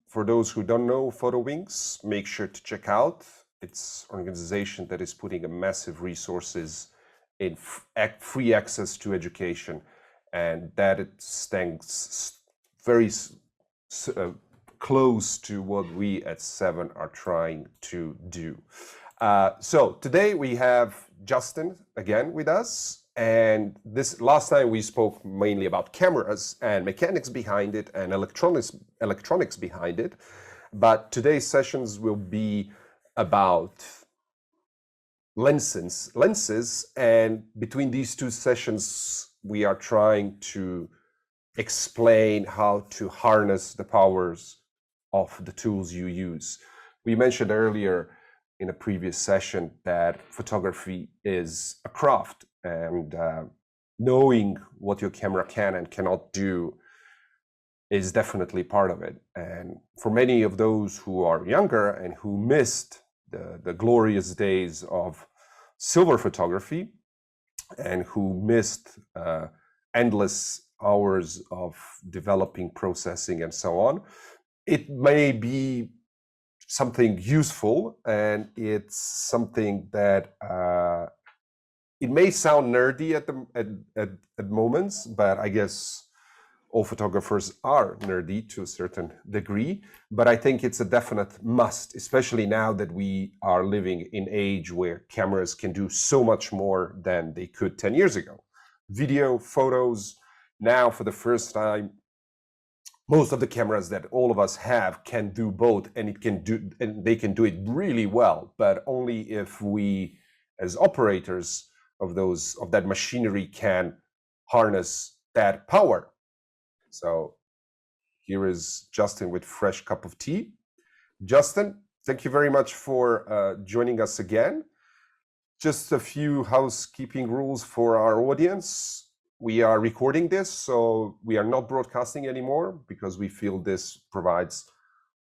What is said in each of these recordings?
for those who don't know PhotoWings, make sure to check out. It's an organization that is putting a massive resources in free access to education, and that it stands very close to what we at Seven are trying to do. So today we have Justin again with us, and this last time we spoke mainly about cameras and mechanics behind it and electronics behind it, but today's sessions will be about lenses, and between these two sessions we are trying to explain how to harness the powers of the tools you use. We mentioned earlier in a previous session that photography is a craft, and knowing what your camera can and cannot do is definitely part of it. And for many of those who are younger and who missed the glorious days of silver photography and who missed endless hours of developing, processing, and so on, it may be something useful, and it's something that it may sound nerdy at moments, but I guess all photographers are nerdy to a certain degree. But I think it's a definite must, especially now that we are living in an age where cameras can do so much more than they could 10 years ago. Video, photos, now for the first time, most of the cameras that all of us have can do both, and they can do it really well, but only if we as operators of that machinery can harness that power. So here is Justin with fresh cup of tea. Justin, thank you very much for joining us again. Just a few housekeeping rules for our audience. We are recording this, so we are not broadcasting anymore because we feel this provides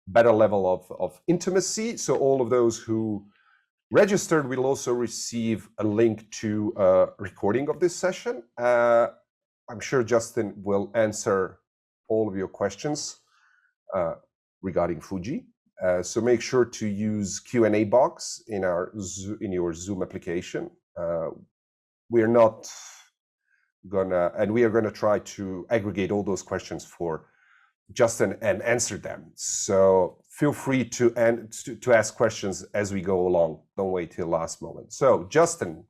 better level of intimacy. So all of those who registered will also receive a link to a recording of this session. I'm sure Justin will answer all of your questions regarding Fuji. So make sure to use Q&A box in your Zoom application. We are gonna try to aggregate all those questions for Justin and answer them. So feel free to ask questions as we go along. Don't wait till last moment. So Justin,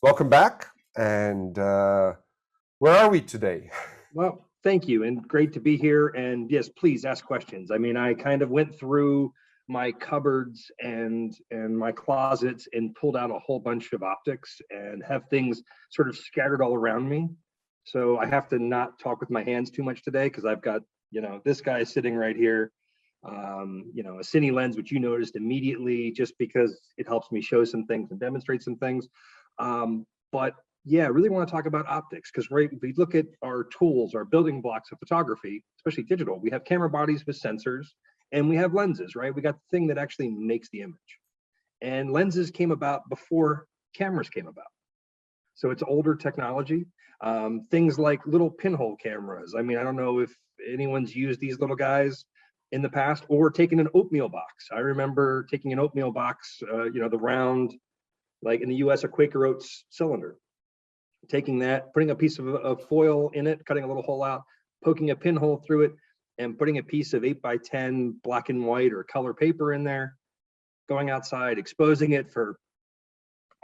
welcome back. And where are we today? Well, thank you, and great to be here. And yes, please ask questions. I mean, I kind of went through my cupboards and my closets and pulled out a whole bunch of optics and have things sort of scattered all around me. So I have to not talk with my hands too much today, because I've got, this guy sitting right here, a cine lens, which you noticed immediately just because it helps me show some things and demonstrate some things. But yeah, I really want to talk about optics, because if we look at our tools, our building blocks of photography, especially digital, we have camera bodies with sensors, and we have lenses, right? We got the thing that actually makes the image. And lenses came about before cameras came about. So it's older technology. Things like little pinhole cameras. I mean, I don't know if anyone's used these little guys in the past, or taken an oatmeal box. I remember taking an oatmeal box, the round, like in the US, a Quaker Oats cylinder. Taking that, putting a piece of foil in it, cutting a little hole out, poking a pinhole through it, and putting a piece of 8x10 black and white or color paper in there, going outside, exposing it for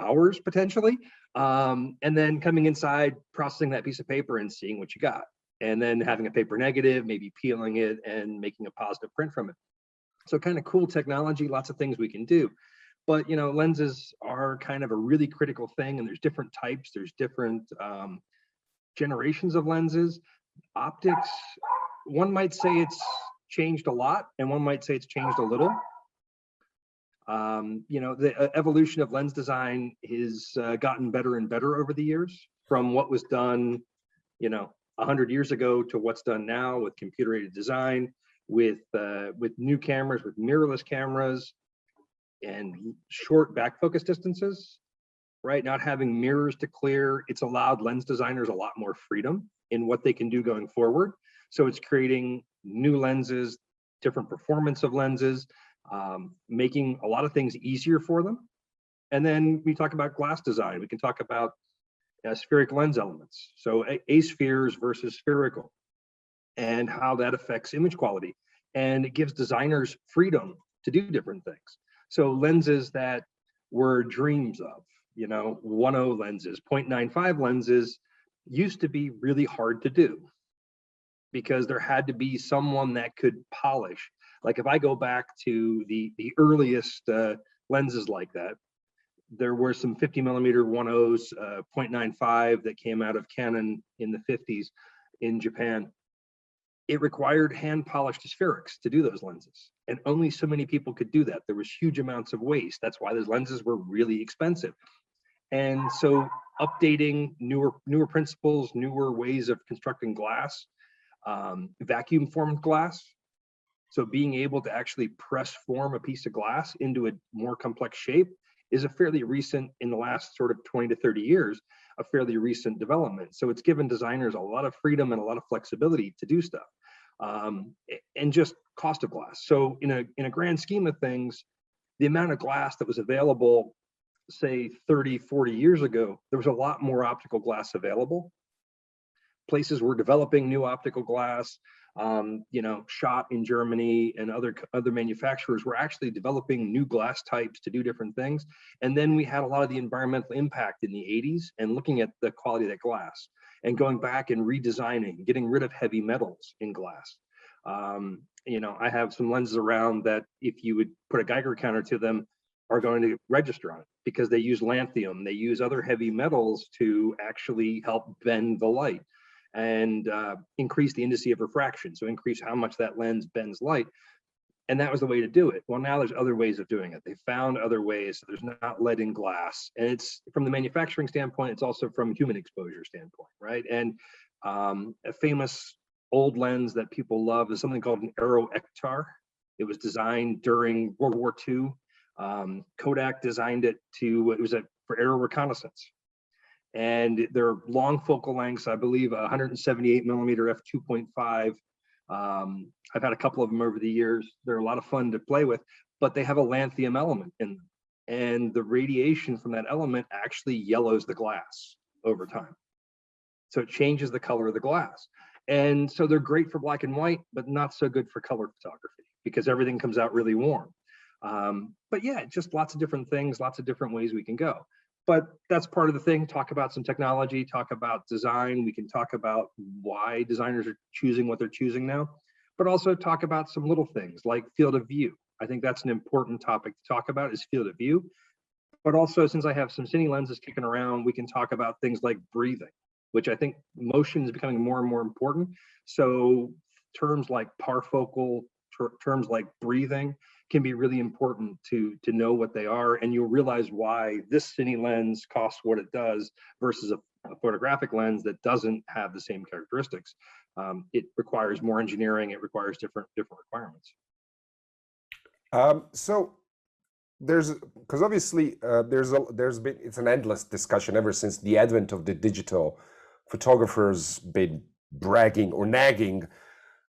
hours potentially, and then coming inside, processing that piece of paper and seeing what you got, and then having a paper negative, maybe peeling it and making a positive print from it. So kind of cool technology, lots of things we can do. But lenses are kind of a really critical thing, and there's different types, there's different generations of lenses. Optics, one might say it's changed a lot, and one might say it's changed a little. The evolution of lens design has gotten better and better over the years, from what was done 100 years ago to what's done now with computer-aided design, with new cameras, with mirrorless cameras, and short back focus distances, right? Not having mirrors to clear, it's allowed lens designers a lot more freedom in what they can do going forward. So it's creating new lenses different performance of lenses, making a lot of things easier for them. And then we talk about glass design. We can talk about spherical lens elements. So aspheres versus spherical, and how that affects image quality. And it gives designers freedom to do different things. So lenses that were dreams of, 1.0 lenses, 0.95 lenses used to be really hard to do because there had to be someone that could polish. Like if I go back to the earliest lenses like that, there were some 50 millimeter 1.0s, 0.95 that came out of Canon in the 50s in Japan. It required hand polished spherics to do those lenses. And only so many people could do that. There was huge amounts of waste. That's why those lenses were really expensive. And so updating newer principles, newer ways of constructing glass, vacuum formed glass. So being able to actually press form a piece of glass into a more complex shape is a fairly recent, in the last sort of 20 to 30 years, a fairly recent development. So it's given designers a lot of freedom and a lot of flexibility to do stuff, and just cost of glass. So in a grand scheme of things, the amount of glass that was available, say 30, 40 years ago, there was a lot more optical glass available. Places were developing new optical glass. Schott in Germany and other manufacturers were actually developing new glass types to do different things. And then we had a lot of the environmental impact in the 80s and looking at the quality of that glass and going back and redesigning, getting rid of heavy metals in glass. I have some lenses around that if you would put a Geiger counter to them are going to register on it because they use lanthanum, they use other heavy metals to actually help bend the light and increase the indice of refraction, so increase how much that lens bends light. And that was the way to do it. Well, now there's other ways of doing it. They found other ways. So there's not lead in glass. And it's from the manufacturing standpoint, it's also from human exposure standpoint, right? And a famous old lens that people love is something called an Aero Ektar. It was designed during World War II. Kodak designed it for aero reconnaissance. And they're long focal lengths, I believe 178 millimeter f2.5. I've had a couple of them over the years. They're a lot of fun to play with, but they have a lanthanum element in them. And the radiation from that element actually yellows the glass over time. So it changes the color of the glass. And so they're great for black and white, but not so good for color photography because everything comes out really warm. But yeah, just lots of different things, lots of different ways we can go. But that's part of the thing. Talk about some technology, talk about design. We can talk about why designers are choosing what they're choosing now, but also talk about some little things like field of view. I think that's an important topic to talk about is field of view. But also, since I have some cine lenses kicking around, we can talk about things like breathing, which I think motion is becoming more and more important. So terms like parfocal, terms like breathing can be really important to know what they are, and you'll realize why this cine lens costs what it does versus a photographic lens that doesn't have the same characteristics. It requires more engineering. It requires different requirements. So because obviously it's an endless discussion ever since the advent of the digital. Photographers been bragging or nagging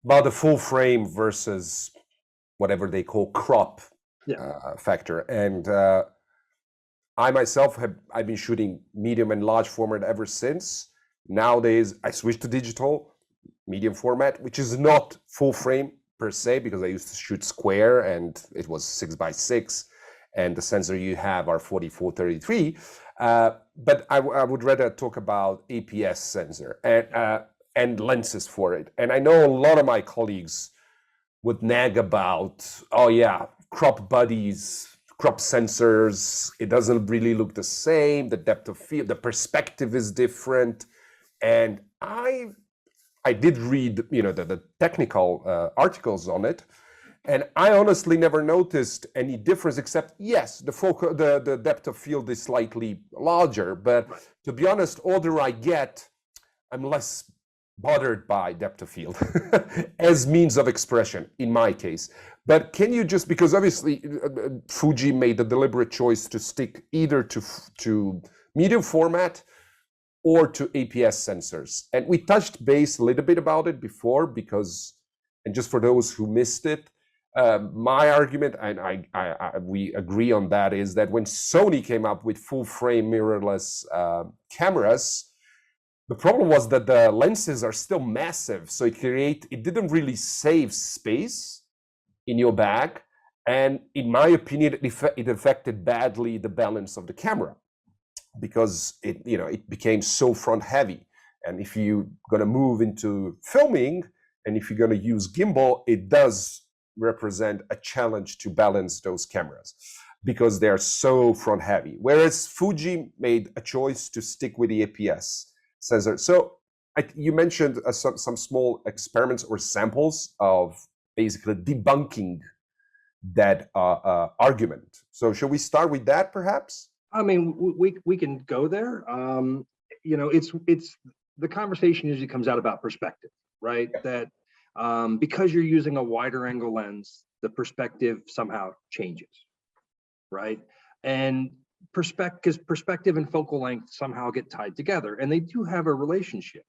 about the full frame versus whatever they call crop factor. And I myself I've been shooting medium and large format ever since. Nowadays, I switched to digital medium format, which is not full frame per se, because I used to shoot square and it was 6x6 and the sensor you have are 44-33. But I would rather talk about APS sensor and lenses for it. And I know a lot of my colleagues would nag about, oh yeah, crop bodies, crop sensors, it doesn't really look the same, the depth of field, the perspective is different. And I did read, the technical articles on it, and I honestly never noticed any difference, except yes, the depth of field is slightly larger, but to be honest, older I get, I'm less bothered by depth of field as means of expression in my case. But can you just, because obviously Fuji made the deliberate choice to stick either to medium format or to APS sensors. And we touched base a little bit about it before, because, and just for those who missed it, My argument, and we agree on that, is that when Sony came up with full-frame mirrorless cameras, the problem was that the lenses are still massive, so it didn't really save space in your bag, and in my opinion, it affected badly the balance of the camera because it became so front heavy. And if you're going to move into filming, and if you're going to use gimbal, it does represent a challenge to balance those cameras because they're so front heavy. Whereas Fuji made a choice to stick with the APS sensor. So you mentioned some small experiments or samples of basically debunking that argument. So shall we start with that, perhaps? I mean, we can go there. It's the conversation usually comes out about perspective, right? Yeah. That because you're using a wider angle lens, the perspective somehow changes, right? And perspective and focal length somehow get tied together, and they do have a relationship,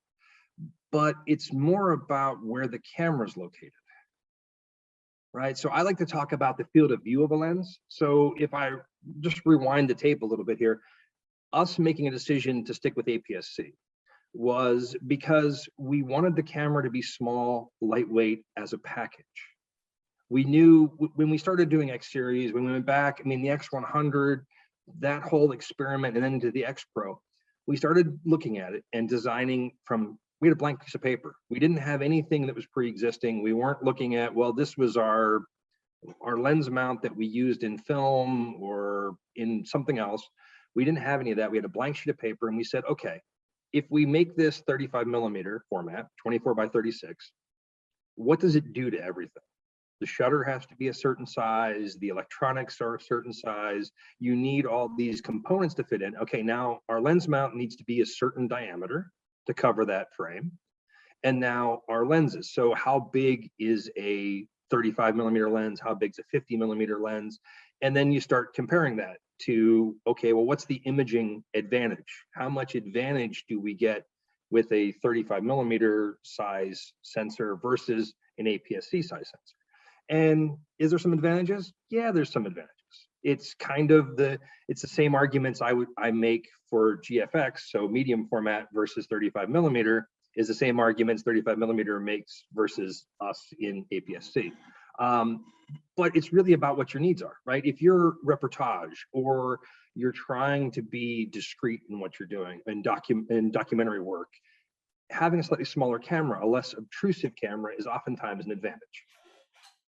but it's more about where the camera's located. Right, so I like to talk about the field of view of a lens. So if I just rewind the tape a little bit here, us making a decision to stick with APS-C was because we wanted the camera to be small, lightweight as a package. We knew when we started doing X series, when we went back, I mean, the X100, that whole experiment, and then into the X Pro, we started looking at it and designing from. We had a blank piece of paper. We didn't have anything that was pre-existing. We weren't looking at, well, this was our lens mount that we used in film or in something else. We didn't have any of that. We had a blank sheet of paper, and we said, okay, if we make this 35 millimeter format, 24 by 36, what does it do to everything? The shutter has to be a certain size. The electronics are a certain size. You need all these components to fit in. Okay, now our lens mount needs to be a certain diameter to cover that frame. And now our lenses. So how big is a 35 millimeter lens? How big is a 50 millimeter lens? And then you start comparing that to, okay, well, what's the imaging advantage? How much advantage do we get with a 35 millimeter size sensor versus an APS-C size sensor? And is there some advantages? Yeah, there's some advantages. It's kind of it's the same arguments I make for GFX. So medium format versus 35 millimeter is the same arguments 35 millimeter makes versus us in APS-C. But it's really about what your needs are, right? If you're reportage or you're trying to be discreet in what you're doing in documentary work, having a slightly smaller camera, a less obtrusive camera, is oftentimes an advantage.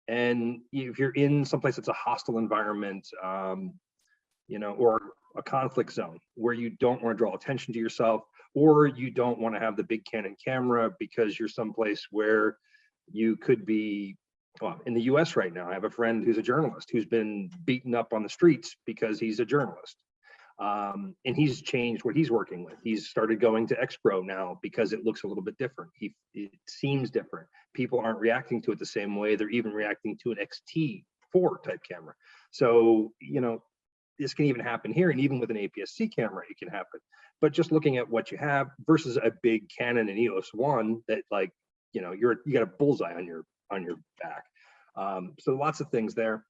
And if you're in someplace that's a hostile environment, or a conflict zone where you don't want to draw attention to yourself, or you don't want to have the big Canon camera because you're someplace where you could be, well, in the US right now, I have a friend who's a journalist who's been beaten up on the streets because he's a journalist. And he's changed what he's working with. He's started going to X Pro now because it looks a little bit different. It seems different. People aren't reacting to it the same way. They're even reacting to an XT4 type camera. So, this can even happen here. And even with an APS-C camera, it can happen. But just looking at what you have versus a big Canon and EOS 1 that, like, you got a bullseye on your back. So lots of things there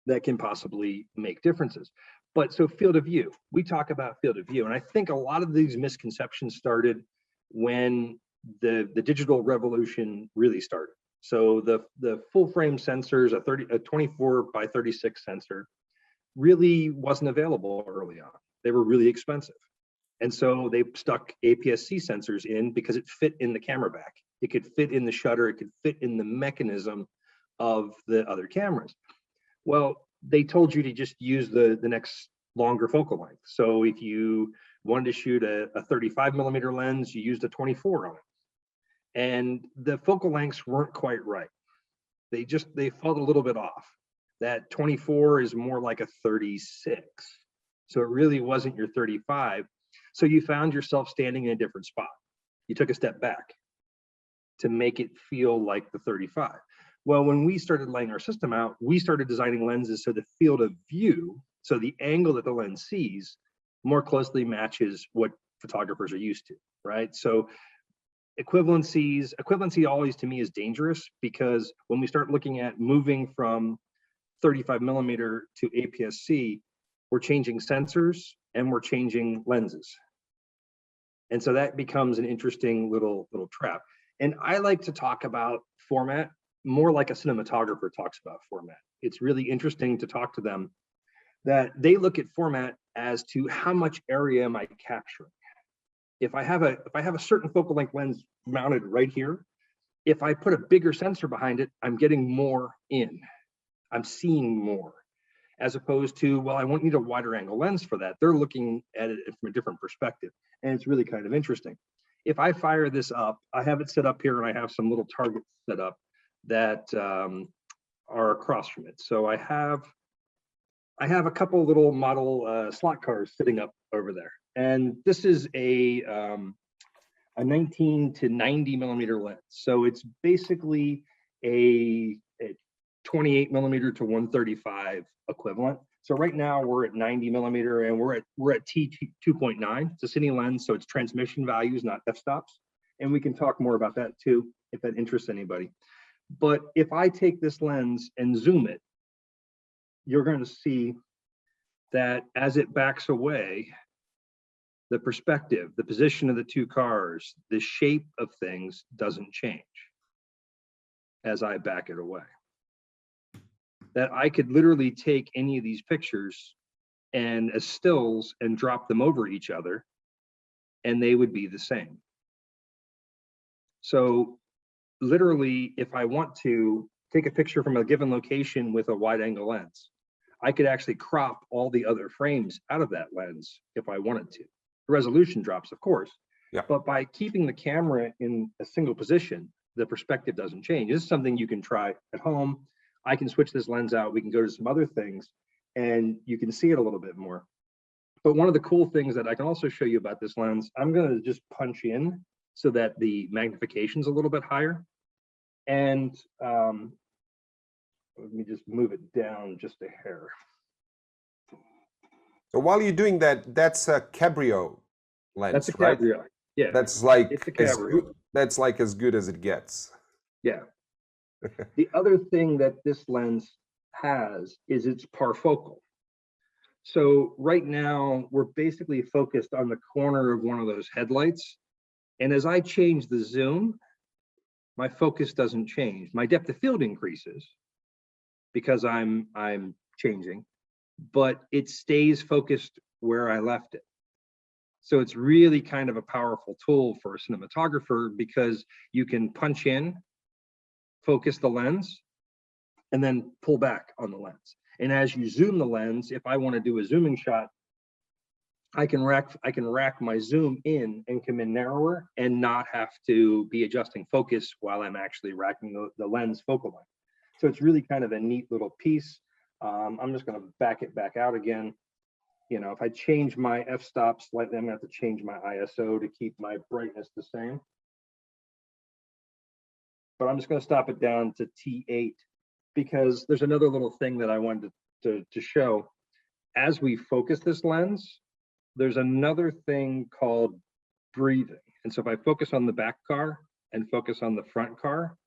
that can possibly make differences. But so field of view, we talk about field of view. And I think a lot of these misconceptions started when the digital revolution really started. So the full frame sensors, a 24 by 36 sensor, really wasn't available early on. They were really expensive. And so they stuck APS-C sensors in because it fit in the camera back. It could fit in the shutter. It could fit in the mechanism of the other cameras. Well, they told you to just use the next longer focal length. So if you wanted to shoot a 35 millimeter lens, you used a 24 on it. And the focal lengths weren't quite right. They felt a little bit off. That 24 is more like a 36. So it really wasn't your 35. So you found yourself standing in a different spot. You took a step back to make it feel like the 35. Well, when we started laying our system out, we started designing lenses so the field of view, so the angle that the lens sees, more closely matches what photographers are used to, right? So Equivalency always to me is dangerous, because when we start looking at moving from 35 millimeter to APS-C, we're changing sensors and we're changing lenses. And so that becomes an interesting little trap. And I like to talk about format more like a cinematographer talks about format. It's really interesting to talk to them that they look at format as to how much area am I capturing. If I have a certain focal length lens mounted right here, if I put a bigger sensor behind it, I'm getting more in. I'm seeing more, as opposed to, well, I won't need a wider angle lens for that. They're looking at it from a different perspective, and it's really kind of interesting. If I fire this up, I have it set up here, and I have some little targets set up that are across from it. So I have a couple little model slot cars sitting up over there, and this is a 19 to 90 millimeter lens. So it's basically a 28 millimeter to 135 equivalent. So right now we're at 90 millimeter, and we're at T2.9. It's a cine lens, so it's transmission values, not f-stops. And we can talk more about that too, if that interests anybody. But if I take this lens and zoom it, you're going to see that as it backs away, the perspective, the position of the two cars, the shape of things doesn't change as I back it away. That I could literally take any of these pictures and as stills and drop them over each other, and they would be the same. So literally, if I want to take a picture from a given location with a wide angle lens, I could actually crop all the other frames out of that lens if I wanted to. The resolution drops, of course, but by keeping the camera in a single position, the perspective doesn't change. This is something you can try at home. I can switch this lens out. We can go to some other things, and you can see it a little bit more. But one of the cool things that I can also show you about this lens, I'm going to just punch in so that the magnification is a little bit higher. And let me just move it down just a hair. So while you're doing that, that's a cabrio lens, that's a right? cabrio. Yeah. That's like as good as it gets. Yeah. The other thing that this lens has is its parfocal. So right now we're basically focused on the corner of one of those headlights. And as I change the zoom, my focus doesn't change. My depth of field increases because I'm changing, but it stays focused where I left it. So it's really kind of a powerful tool for a cinematographer, because you can punch in, focus the lens, and then pull back on the lens. And as you zoom the lens, if I want to do a zooming shot, I can rack my zoom in and come in narrower and not have to be adjusting focus while I'm actually racking the lens focal length. So it's really kind of a neat little piece. I'm just going to back it back out again. You know, if I change my f-stop slightly, I'm going to have to change my ISO to keep my brightness the same. But I'm just going to stop it down to T8, because there's another little thing that I wanted to show. As we focus this lens, there's another thing called breathing. And so if I focus on the back car and focus on the front car,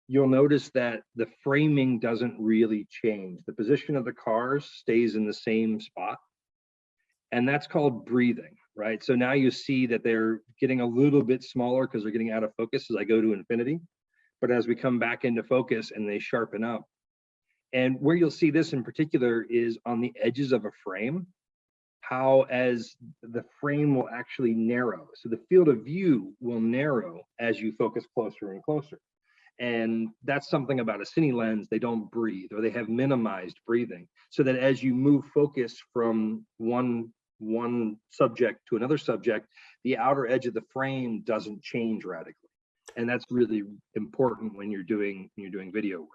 you'll notice that the framing doesn't really change. The position of the cars stays in the same spot. And that's called breathing, right? So now you see that they're getting a little bit smaller because they're getting out of focus as I go to infinity. But as we come back into focus and they sharpen up. And where you'll see this in particular is on the edges of a frame, how as the frame will actually narrow. So the field of view will narrow as you focus closer and closer. And that's something about a cine lens, they don't breathe, or they have minimized breathing, so that as you move focus from one subject to another subject, the outer edge of the frame doesn't change radically. And that's really important when you're doing video work.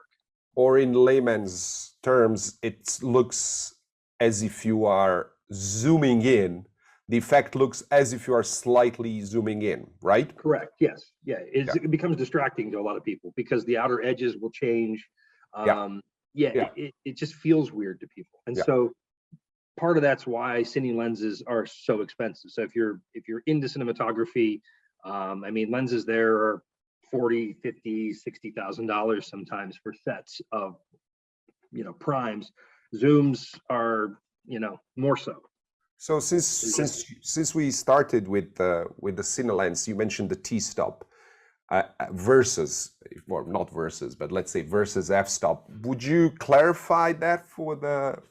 Or in layman's terms, it looks as if you are zooming in. The effect looks as if you are slightly zooming in, right? Correct. Yes. Yeah. It becomes distracting to a lot of people because the outer edges will change. It just feels weird to people. And so part of that's why cine lenses are so expensive. So if you're into cinematography, I mean, lenses there are $40, $50, $60,000 sometimes for sets of, primes. Zooms are, more so. So since we started with the cine lens, you mentioned the T-stop versus, well, not versus, but let's say versus f-stop. Would you clarify that for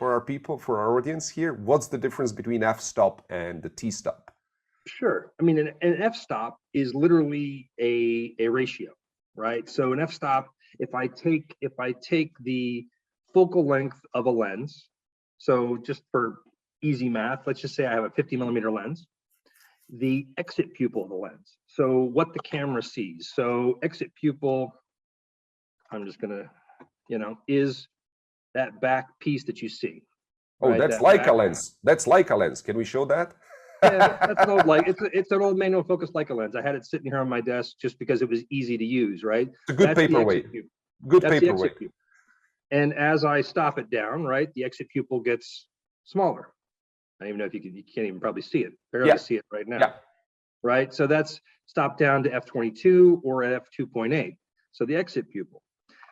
our people, for our audience here? What's the difference between f-stop and the T-stop? Sure. I mean, an f-stop is literally a ratio, right? So an f-stop, if I take the focal length of a lens, so just for easy math, let's just say I have a 50mm lens, the exit pupil of the lens, so what the camera sees. So exit pupil, I'm just gonna, is that back piece that you see. Oh, right? That's like a lens. That's like a lens. Can we show that? Yeah, that's an old, it's an old manual focus Leica lens. I had it sitting here on my desk just because it was easy to use, right? It's a good paperweight. Good paperweight. And as I stop it down, right, the exit pupil gets smaller. I don't even know if you can't even probably see it. Barely see it right now. Yeah. Right. So that's stopped down to f/22 or f/2.8. So the exit pupil.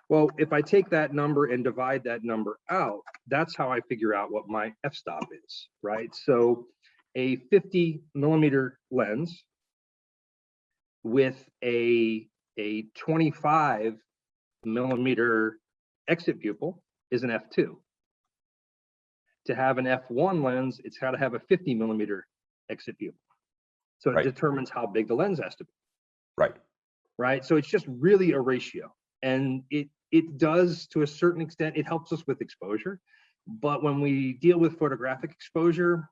Well, if I take that number and divide that number out, that's how I figure out what my f-stop is, right? So a 50mm lens with a 25mm exit pupil is an f2. To have an f1 lens, it's got to have a 50mm exit pupil. So it determines how big the lens has to be. Right. Right. So it's just really a ratio. And it does, to a certain extent, it helps us with exposure. But when we deal with photographic exposure,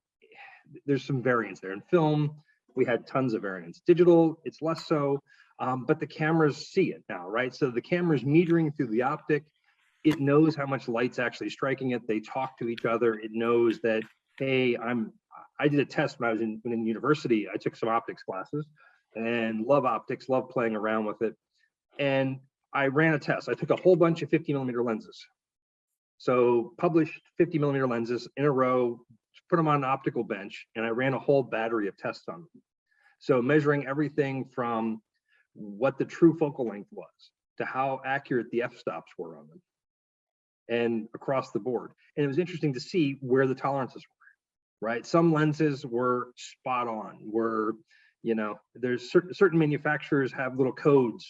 there's some variance there. In film, we had tons of variance. Digital, it's less so, but the cameras see it now, right? So the camera's metering through the optic. It knows how much light's actually striking it. They talk to each other. It knows that, hey, I did a test when I was in university. I took some optics classes and love optics, love playing around with it. And I ran a test. I took a whole bunch of 50mm lenses. So published 50mm lenses in a row, put them on an optical bench, and I ran a whole battery of tests on them. So measuring everything from what the true focal length was to how accurate the f-stops were on them, and across the board. And it was interesting to see where the tolerances were, right? Some lenses were spot on, there's certain manufacturers have little codes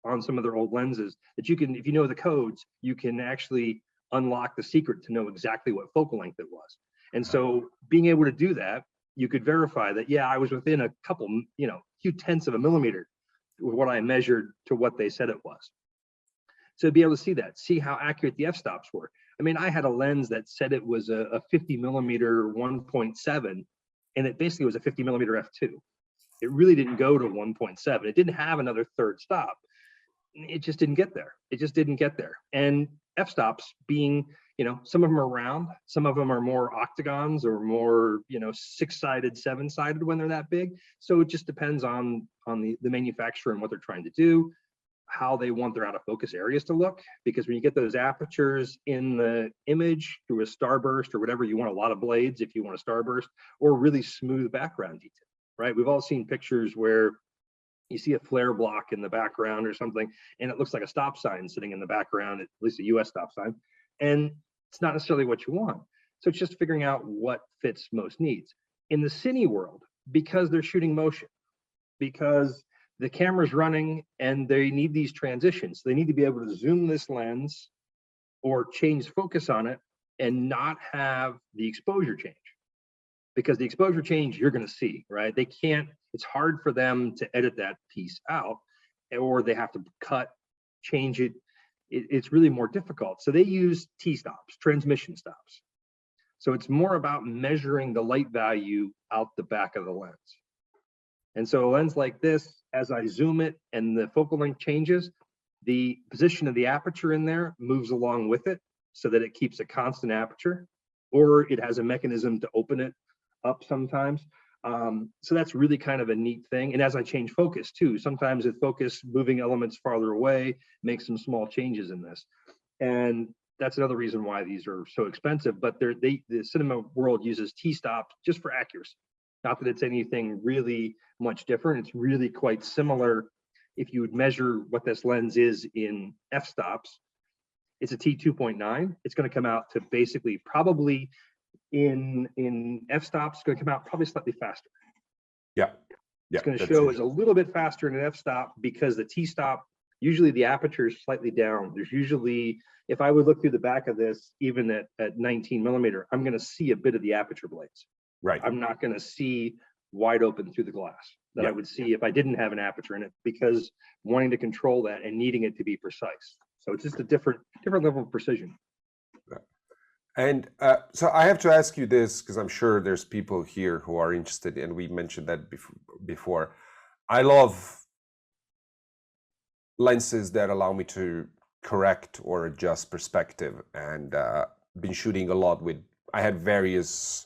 on some of their old lenses that you can, if you know the codes, you can actually unlock the secret to know exactly what focal length it was. And so being able to do that, you could verify that, yeah, I was within a couple, few tenths of a millimeter with what I measured to what they said it was. So to be able to see that, see how accurate the f-stops were. I mean, I had a lens that said it was a 50mm 1.7, and it basically was a 50mm f2. It really didn't go to 1.7. It didn't have another third stop. It just didn't get there. It just didn't get there. And f-stops being, some of them are round, some of them are more octagons or more, 6-sided, 7-sided when they're that big. So it just depends on the manufacturer and what they're trying to do, how they want their out of focus areas to look. Because when you get those apertures in the image through a starburst or whatever, you want a lot of blades if you want a starburst, or really smooth background detail, right? We've all seen pictures where you see a flare block in the background or something, and it looks like a stop sign sitting in the background, at least a US stop sign, and it's not necessarily what you want. So it's just figuring out what fits most needs. In the cine world, because they're shooting motion, because the camera's running and they need these transitions, they need to be able to zoom this lens or change focus on it and not have the exposure change. Because the exposure change you're going to see, right? They can't, it's hard for them to edit that piece out, or they have to cut, change it. It's really more difficult. So they use T-stops, transmission stops. So it's more about measuring the light value out the back of the lens. And so a lens like this, as I zoom it and the focal length changes, the position of the aperture in there moves along with it so that it keeps a constant aperture, or it has a mechanism to open it up sometimes. So that's really kind of a neat thing. And as I change focus too, sometimes with focus moving elements farther away, make some small changes in this. And that's another reason why these are so expensive, but the cinema world uses T-stops just for accuracy. Not that it's anything really much different. It's really quite similar. If you would measure what this lens is in f-stops, it's a T2.9. It's going to come out to basically probably in f-stops, it's going to come out probably slightly faster. Yeah. It's going to show as a little bit faster in an f-stop because the t-stop, usually the aperture is slightly down. There's usually, if I would look through the back of this, even at 19 millimeter, I'm going to see a bit of the aperture blades. Right. I'm not going to see wide open through the glass that I would see if I didn't have an aperture in it, because wanting to control that and needing it to be precise. So it's just a different level of precision. And so I have to ask you this, because I'm sure there's people here who are interested, and we mentioned that before. I love lenses that allow me to correct or adjust perspective, and been shooting a lot with, I had various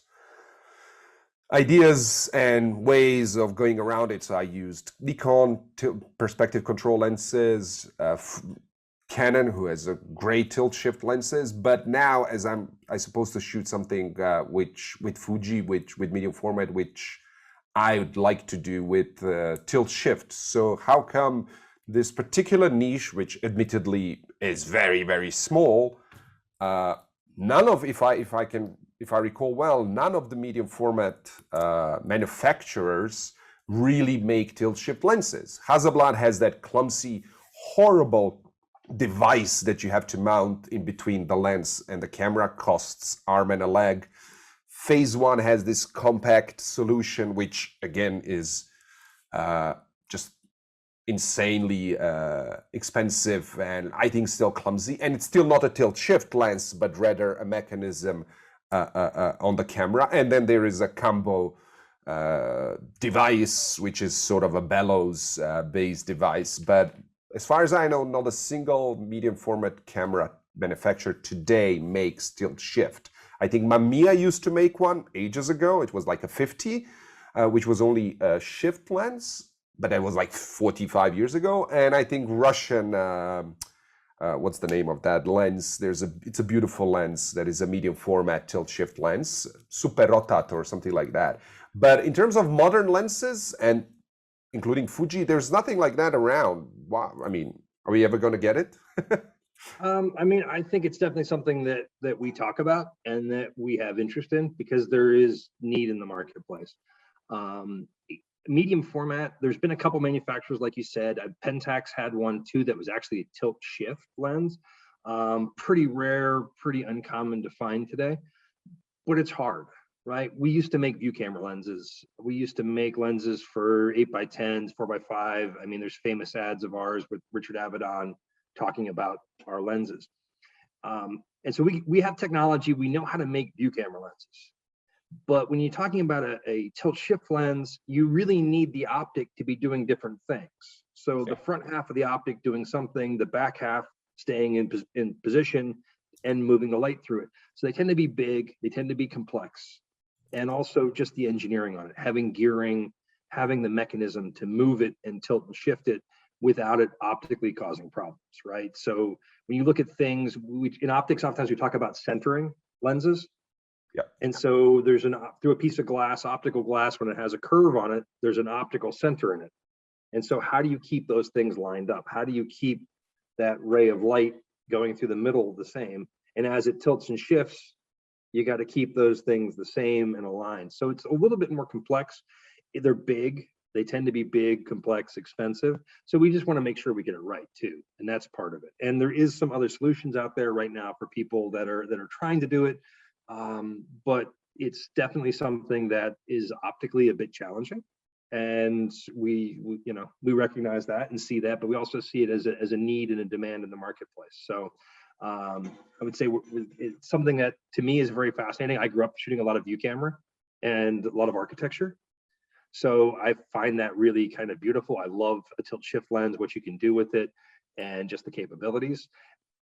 ideas and ways of going around it. So I used Nikon perspective control lenses, Canon, who has a great tilt shift lenses, but now as I supposed to shoot something which with Fuji, with medium format, which I would like to do with tilt shift. So how come this particular niche, which admittedly is very, very small, none of, if I recall well, none of the medium format manufacturers really make tilt shift lenses. Hasselblad has that clumsy, horrible device that you have to mount in between the lens and the camera, costs arm and a leg. Phase One has this compact solution, which again is just insanely expensive, and I think still clumsy, and it's still not a tilt shift lens, but rather a mechanism on the camera. And then there is a combo device, which is sort of a bellows based device. But as far as I know, not a single medium format camera manufacturer today makes tilt shift. I think Mamiya used to make one ages ago. It was like a 50, which was only a shift lens, but that was like 45 years ago. And I think Russian, what's the name of that lens? It's a beautiful lens that is a medium format tilt shift lens, Super Rotat or something like that. But in terms of modern lenses, and including Fuji, there's nothing like that around. Wow. I mean, are we ever going to get it? I mean, I think it's definitely something that we talk about and that we have interest in, because there is need in the marketplace. Medium format, there's been a couple manufacturers, like you said. Pentax had one too that was actually a tilt shift lens. Pretty rare, pretty uncommon to find today, but it's hard, right? We used to make view camera lenses. We used to make lenses for 8x10s, 4x5. I mean, there's famous ads of ours with Richard Avedon talking about our lenses. And so we have technology, we know how to make view camera lenses. But when you're talking about a tilt shift lens, you really need the optic to be doing different things. So the front half of the optic doing something, the back half staying in position and moving the light through it. So they tend to be big, they tend to be complex. And also just the engineering on it, having gearing, having the mechanism to move it and tilt and shift it without it optically causing problems, right? So when you look at things, in optics, oftentimes we talk about centering lenses. Yeah. And so there's through a piece of glass, optical glass, when it has a curve on it, there's an optical center in it. And so how do you keep those things lined up? How do you keep that ray of light going through the middle the same? And as it tilts and shifts, you got to keep those things the same and aligned. So it's a little bit more complex. They're big. They tend to be big, complex, expensive. So we just want to make sure we get it right too. And that's part of it. And there is some other solutions out there right now for people that are trying to do it. But it's definitely something that is optically a bit challenging. And we recognize that and see that, but we also see it as a need and a demand in the marketplace. So I would say it's something that to me is very fascinating. I grew up shooting a lot of view camera and a lot of architecture. So I find that really kind of beautiful. I love a tilt shift lens, what you can do with it and just the capabilities.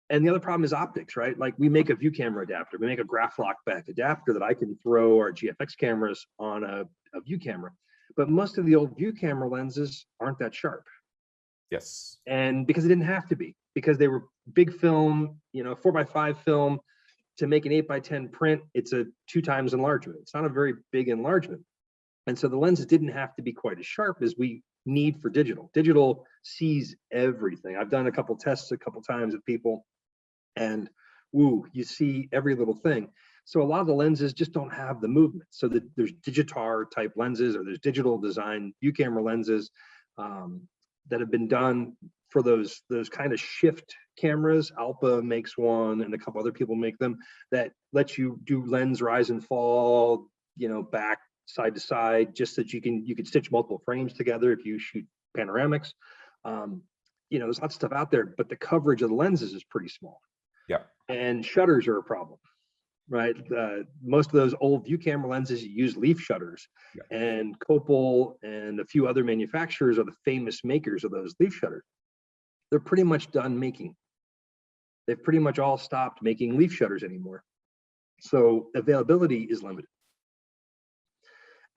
And the other problem is optics, right? Like we make a view camera adapter, we make a graph lock back adapter that I can throw our GFX cameras on a view camera. But most of the old view camera lenses aren't that sharp. Yes. And because it didn't have to be, because they were big film, 4x5 film. To make an 8x10 print, it's a 2x enlargement. It's not a very big enlargement. And so the lenses didn't have to be quite as sharp as we need for digital. Digital sees everything. I've done a couple tests a couple times with people, and woo, you see every little thing. So a lot of the lenses just don't have the movement. So there's digitar type lenses, or there's digital design view camera lenses that have been done for those kind of shift cameras. Alpha makes one, and a couple other people make them, that let you do lens rise and fall, back, side to side, just that you could stitch multiple frames together if you shoot panoramics. There's lots of stuff out there, but the coverage of the lenses is pretty small. Yeah. And shutters are a problem, right? Most of those old view camera lenses use leaf shutters, yeah. And Copal and a few other manufacturers are the famous makers of those leaf shutters. They're pretty much done making. They've pretty much all stopped making leaf shutters anymore. So availability is limited.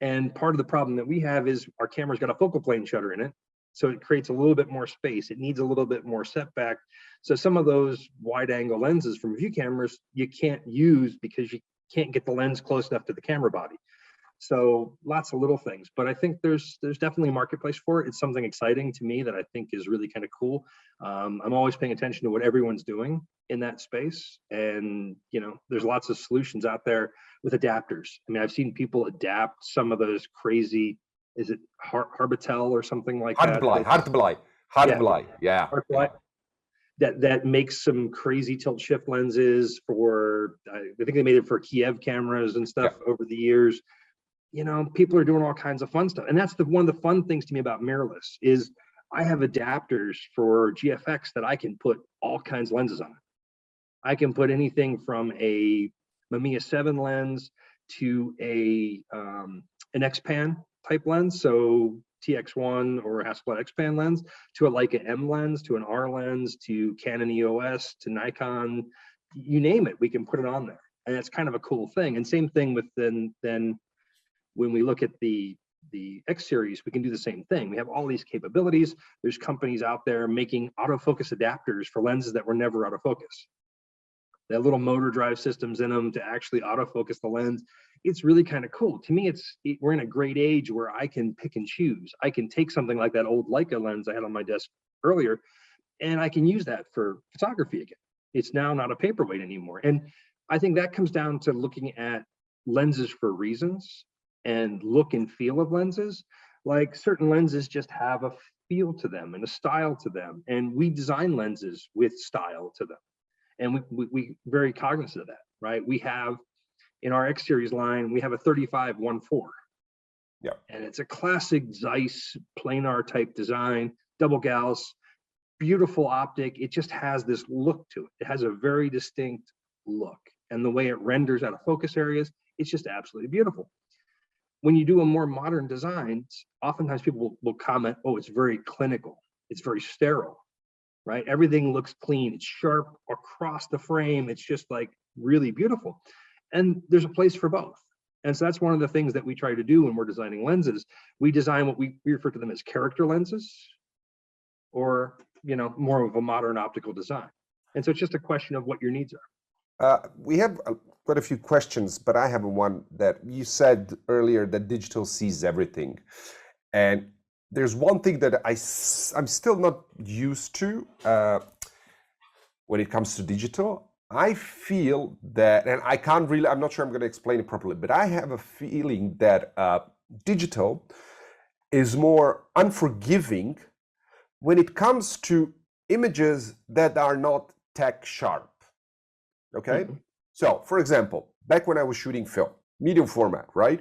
And part of the problem that we have is our camera's got a focal plane shutter in it. So it creates a little bit more space. It needs a little bit more setback. So some of those wide angle lenses from view cameras, you can't use because you can't get the lens close enough to the camera body. So lots of little things, but I think there's definitely a marketplace for it. It's something exciting to me that I think is really kind of cool. I'm always paying attention to what everyone's doing in that space. And, there's lots of solutions out there with adapters. I mean, I've seen people adapt some of those crazy, is it Harbitel or something like that? Hardbly, yeah. That makes some crazy tilt shift lenses for, I think they made it for Kiev cameras and stuff over the years. People are doing all kinds of fun stuff. And that's one of the fun things to me about mirrorless is I have adapters for GFX that I can put all kinds of lenses on. I can put anything from a Mamiya 7 lens to an X-Pan type lens, so TX1 or Hasselblad X-Pan lens, to a Leica M lens, to an R lens, to Canon EOS, to Nikon, you name it, we can put it on there. And it's kind of a cool thing. And same thing with then when we look at the X series, we can do the same thing. We have all these capabilities. There's companies out there making autofocus adapters for lenses that were never autofocus. They have little motor drive systems in them to actually autofocus the lens. It's really kind of cool. To me, we're in a great age where I can pick and choose. I can take something like that old Leica lens I had on my desk earlier, and I can use that for photography again. It's now not a paperweight anymore. And I think that comes down to looking at lenses for reasons and look and feel of lenses. Like certain lenses just have a feel to them and a style to them. And we design lenses with style to them. And we very cognizant of that, right? We have in our X series line, we have a 35-1.4. Yeah. And it's a classic Zeiss planar type design, double Gauss, beautiful optic. It just has this look to it. It has a very distinct look. And the way it renders out of focus areas, it's just absolutely beautiful. When you do a more modern design, oftentimes people will comment, oh, it's very clinical. It's very sterile, right? Everything looks clean. It's sharp across the frame. It's just like really beautiful. And there's a place for both. And so that's one of the things that we try to do when we're designing lenses. We design what we refer to them as character lenses, or more of a modern optical design. And so it's just a question of what your needs are. We have quite a few questions, but I have one that you said earlier, that digital sees everything. And there's one thing that I'm still not used to when it comes to digital. I feel that, and I'm not sure I'm going to explain it properly, but I have a feeling that digital is more unforgiving when it comes to images that are not tech sharp. Okay. Mm-hmm. So for example, back when I was shooting film, medium format, right?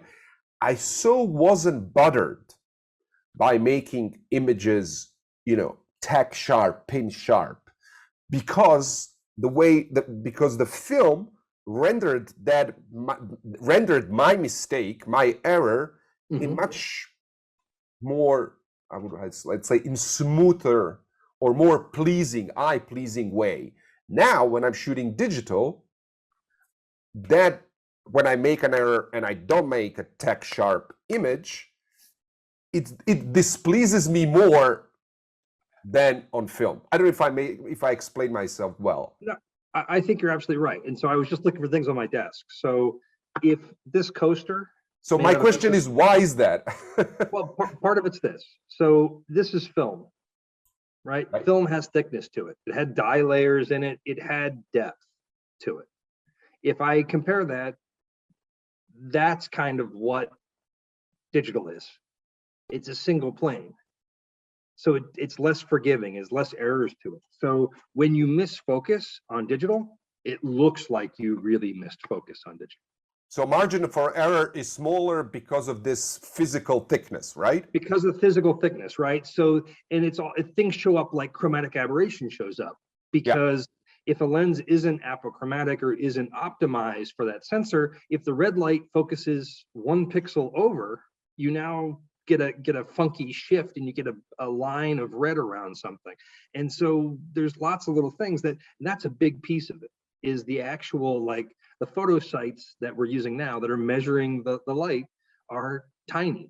I so wasn't bothered by making images, tech sharp, pin sharp, because the film rendered my mistake, my error, mm-hmm. in much more, let's say, in smoother or more eye-pleasing way. Now, when I'm shooting digital, that when I make an error and I don't make a tech sharp image, it displeases me more than on film. I don't know if I explain myself well. No, I think you're absolutely right. And so I was just looking for things on my desk. So if this coaster So my question is, why is that? Well, part of it's this. So this is film, right? Film has thickness to it. It had dye layers in it. It had depth to it. If I compare that, that's kind of what digital is. It's a single plane. So it's less forgiving, there's less errors to it. So when you miss focus on digital, it looks like you really missed focus on digital. So margin for error is smaller because of this physical thickness, right? Because of physical thickness, right? So, and it's all, things show up like chromatic aberration shows up, because if a lens isn't apochromatic or isn't optimized for that sensor, if the red light focuses 1 pixel over, you now get a funky shift and you get a line of red around something. And so there's lots of little things that's a big piece of it, is the actual, like the photo sites that we're using now that are measuring the light are tiny,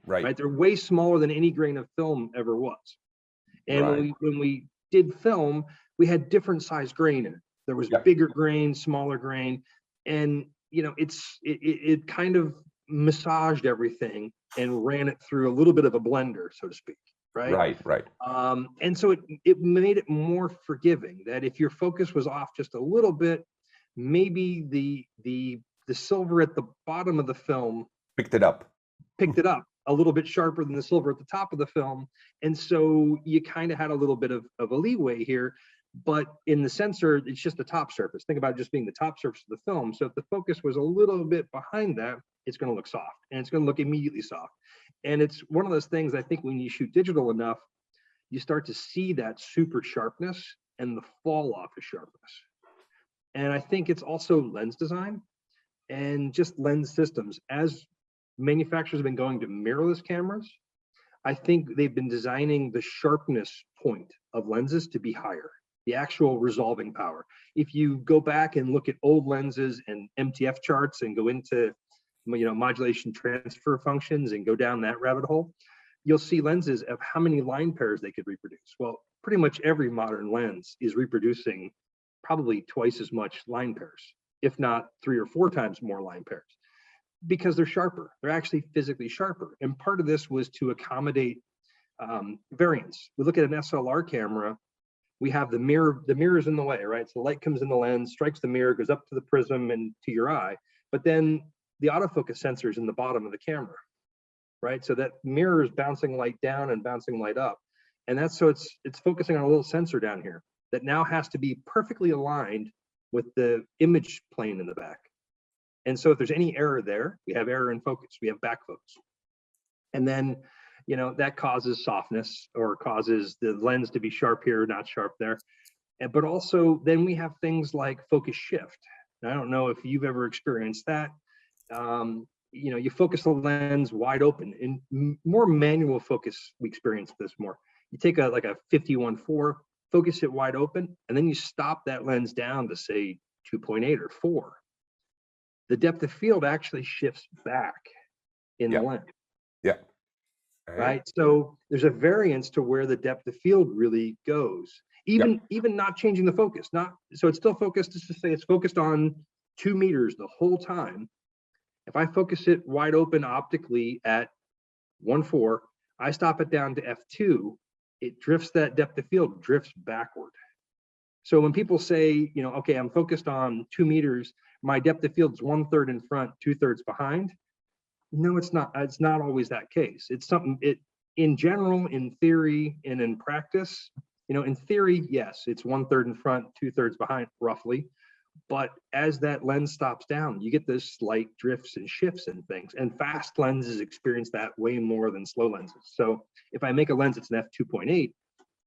right? They're way smaller than any grain of film ever was. And when we did film, we had different size grain in it. There was bigger grain, smaller grain, and you know, it kind of massaged everything and ran it through a little bit of a blender, so to speak, right? And so it made it more forgiving, that if your focus was off just a little bit, maybe the silver at the bottom of the film picked it up a little bit sharper than the silver at the top of the film. And so you kind of had a little bit of a leeway here. But in the sensor, it's just the top surface. Think about it just being the top surface of the film. So if the focus was a little bit behind that, it's going to look soft, and it's going to look immediately soft. And it's one of those things, I think when you shoot digital enough, you start to see that super sharpness and the fall off of sharpness. And I think it's also lens design and just lens systems. As manufacturers have been going to mirrorless cameras, I think they've been designing the sharpness point of lenses to be higher, the actual resolving power. If you go back and look at old lenses and MTF charts and go into, you know, modulation transfer functions and go down that rabbit hole, you'll see lenses of how many line pairs they could reproduce. Well, pretty much every modern lens is reproducing probably twice as much line pairs, if not 3 or 4 times more line pairs, because they're sharper. They're actually physically sharper. And part of this was to accommodate variance. We look at an SLR camera, we have the mirror's in the way, right? So the light comes in the lens, strikes the mirror, goes up to the prism and to your eye, but then the autofocus sensor is in the bottom of the camera, right? So that mirror is bouncing light down and bouncing light up. And that's, so it's focusing on a little sensor down here that now has to be perfectly aligned with the image plane in the back. And so if there's any error there, we have error in focus, we have back focus. And then, you know, that causes softness or causes the lens to be sharp here, not sharp there. But also then we have things like focus shift. Now, I don't know if you've ever experienced that. You know, you focus the lens wide open. In more manual focus, we experience this more. You take like a 51.4, focus it wide open, and then you stop that lens down to say 2.8 or 4. The depth of field actually shifts back in the lens. Right. So there's a variance to where the depth of field really goes, even not changing the focus. Not so it's still focused. Just to say it's focused on 2 meters the whole time. If I focus it wide open optically at 1.4, I stop it down to f2, it drifts, that depth of field drifts backward. So when people say, you know, okay, I'm focused on 2 meters, my depth of field is 1/3 in front, 2/3 behind. No, it's not. It's not always that case. It's something, in general, in theory and in practice, you know, in theory, yes, it's 1/3 in front, 2/3 behind, roughly. But as that lens stops down, you get this slight drifts and shifts and things. And fast lenses experience that way more than slow lenses. So if I make a lens that's an f2.8,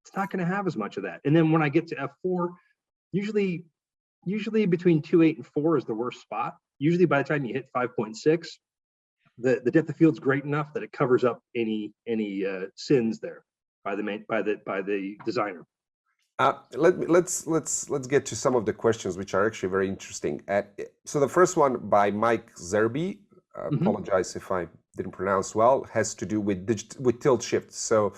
it's not going to have as much of that. And then when I get to f4, usually between 2.8 and 4 is the worst spot. Usually by the time you hit 5.6, the depth of field's great enough that it covers up any sins there by the designer. Let's get to some of the questions, which are actually very interesting. So the first one by Mike Zerby, apologize if I didn't pronounce well, has to do with tilt shift. So,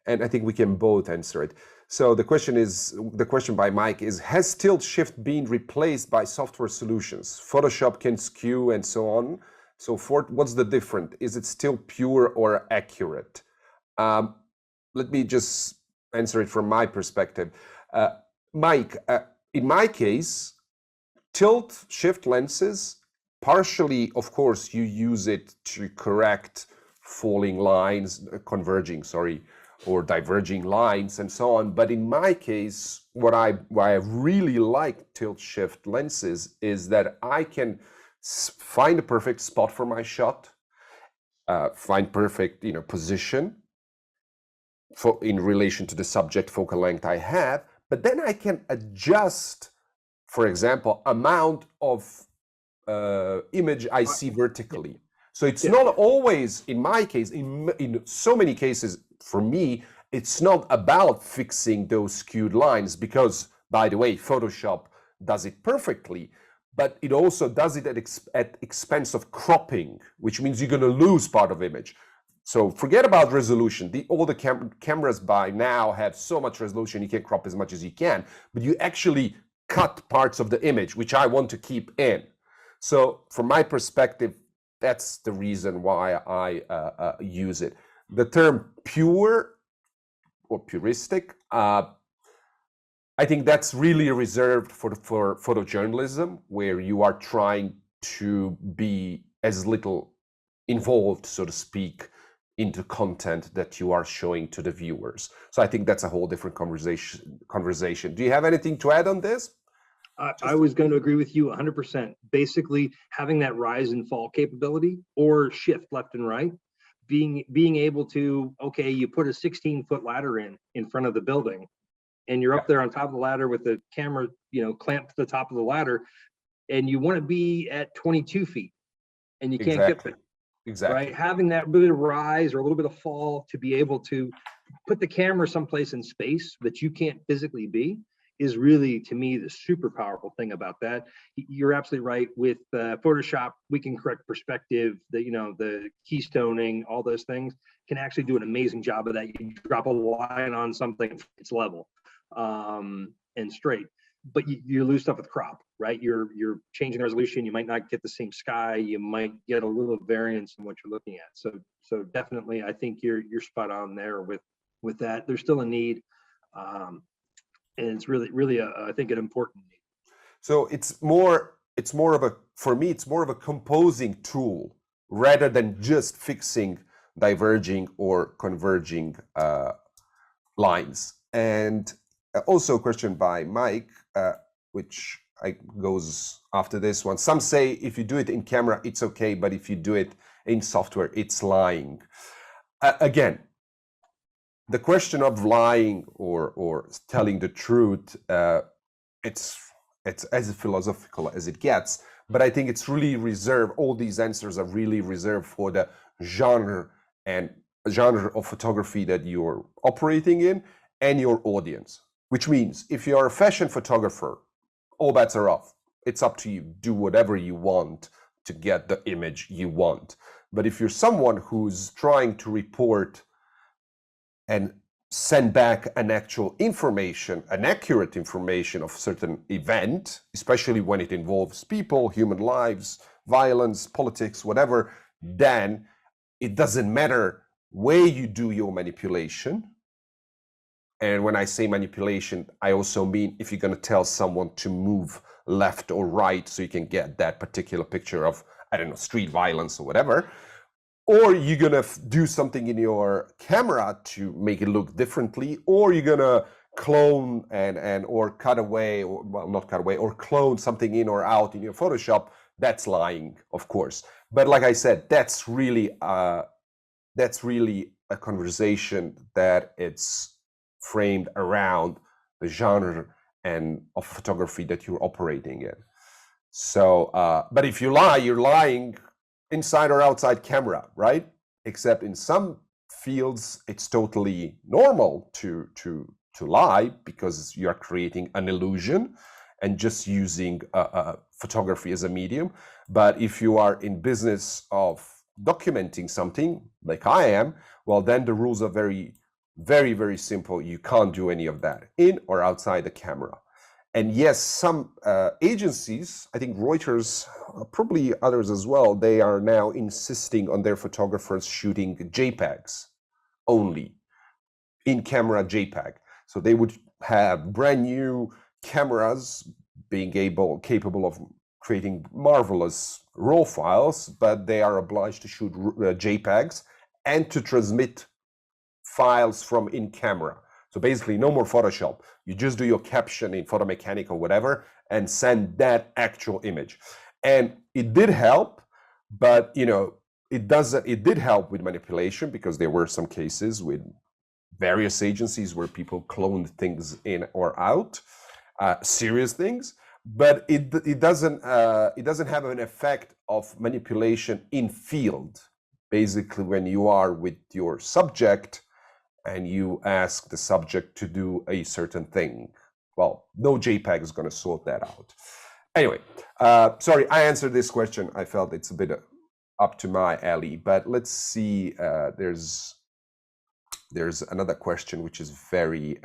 and I think we can both answer it. So the question by Mike is, has tilt shift been replaced by software solutions? Photoshop can skew and so on. So what's the difference? Is it still pure or accurate? Let me just answer it from my perspective. Mike, in my case, tilt shift lenses, partially, of course, you use it to correct falling lines, converging, sorry, or diverging lines and so on. But in my case, why I really like tilt shift lenses is that I can find a perfect spot for my shot, find perfect, position in relation to the subject focal length I have, but then I can adjust, for example, amount of image I see vertically. So it's not always, in my case, in so many cases, for me, it's not about fixing those skewed lines because, by the way, Photoshop does it perfectly, but it also does it at expense of cropping, which means you're going to lose part of image. So forget about resolution. All the cameras by now have so much resolution, you can crop as much as you can, but you actually cut parts of the image, which I want to keep in. So from my perspective, that's the reason why I use it. The term pure or puristic, I think that's really reserved for photojournalism, where you are trying to be as little involved, so to speak, into content that you are showing to the viewers. So I think that's a whole different conversation. Do you have anything to add on this? I was going to agree with you 100%. Basically, having that rise and fall capability or shift left and right, being able to, okay, you put a 16-foot ladder in front of the building, and you're up there on top of the ladder with the camera, clamped to the top of the ladder, and you want to be at 22 feet, and you can't get there. Exactly. Right, having that bit of rise or a little bit of fall to be able to put the camera someplace in space that you can't physically be is really, to me, the super powerful thing about that. You're absolutely right. With Photoshop, we can correct perspective, the keystoning, all those things can actually do an amazing job of that. You drop a line on something, it's level and straight, but you lose stuff with crop, right? You're changing the resolution. You might not get the same sky. You might get a little variance in what you're looking at. So definitely, I think you're spot on there with that. There's still a need. And it's really I think an important need. So it's more of a, for me, it's more of a composing tool rather than just fixing diverging or converging lines. And also a question by Mike, which goes after this one. Some say if you do it in camera, it's okay, but if you do it in software, it's lying. Again, the question of lying or telling the truth, it's as philosophical as it gets, but I think it's really reserved. All these answers are really reserved for the genre of photography that you're operating in and your audience, which means if you're a fashion photographer, all bets are off. It's up to you. Do whatever you want to get the image you want. But if you're someone who's trying to report and send back an actual information, an accurate information of certain event, especially when it involves people, human lives, violence, politics, whatever, then it doesn't matter where you do your manipulation. And when I say manipulation, I also mean if you're going to tell someone to move left or right so you can get that particular picture of, I don't know, street violence or whatever, or you're going to do something in your camera to make it look differently, or you're going to clone or cut away, or well, not cut away, or clone something in or out in your Photoshop, that's lying, of course. But like I said, that's really a conversation that it's framed around the genre and of photography that you're operating in. So, but if you lie, you're lying inside or outside camera, right? Except in some fields, it's totally normal to lie because you are creating an illusion and just using photography as a medium. But if you are in business of documenting something like I am, well, then the rules are very, very, very simple. You can't do any of that in or outside the camera. And yes, some agencies, I think Reuters, probably others as well, they are now insisting on their photographers shooting JPEGs only, in-camera JPEG. So they would have brand new cameras being capable of creating marvelous RAW files, but they are obliged to shoot JPEGs and to transmit files from in-camera. So basically no more Photoshop. You just do your caption in Photomechanic or whatever and send that actual image. And it did help, but it did help with manipulation, because there were some cases with various agencies where people cloned things in or out, serious things, but it doesn't have an effect of manipulation in field. Basically, when you are with your subject and you ask the subject to do a certain thing, well, no JPEG is going to sort that out. Anyway, sorry, I answered this question. I felt it's a bit up to my alley, but let's see. There's another question which is very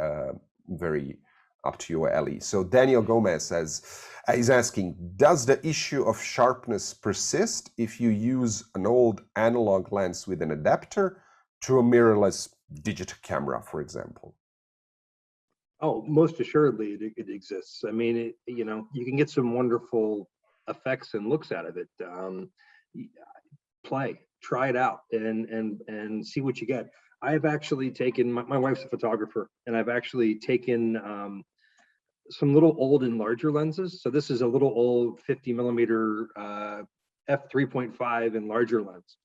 up to your alley. So Daniel Gomez is asking, does the issue of sharpness persist if you use an old analog lens with an adapter to a mirrorless digital camera, for example? Oh, most assuredly it exists. I mean, you can get some wonderful effects and looks out of it. Try it out and see what you get. I have actually taken, my wife's a photographer, and I've actually taken some little old enlarger lenses. So this is a little old 50 millimeter f3.5 enlarger lens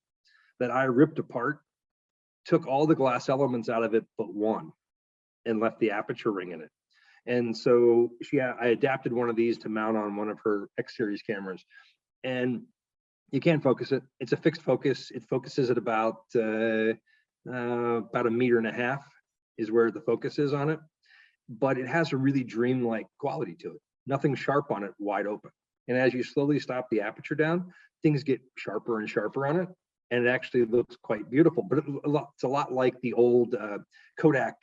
that I ripped apart, took all the glass elements out of it but one, and left the aperture ring in it. And so I adapted one of these to mount on one of her X series cameras, and you can't focus it. It's a fixed focus. It focuses at about 1.5 meters is where the focus is on it, but it has a really dreamlike quality to it. Nothing sharp on it, wide open. And as you slowly stop the aperture down, things get sharper and sharper on it, and it actually looks quite beautiful. But it's a lot like the old Kodak,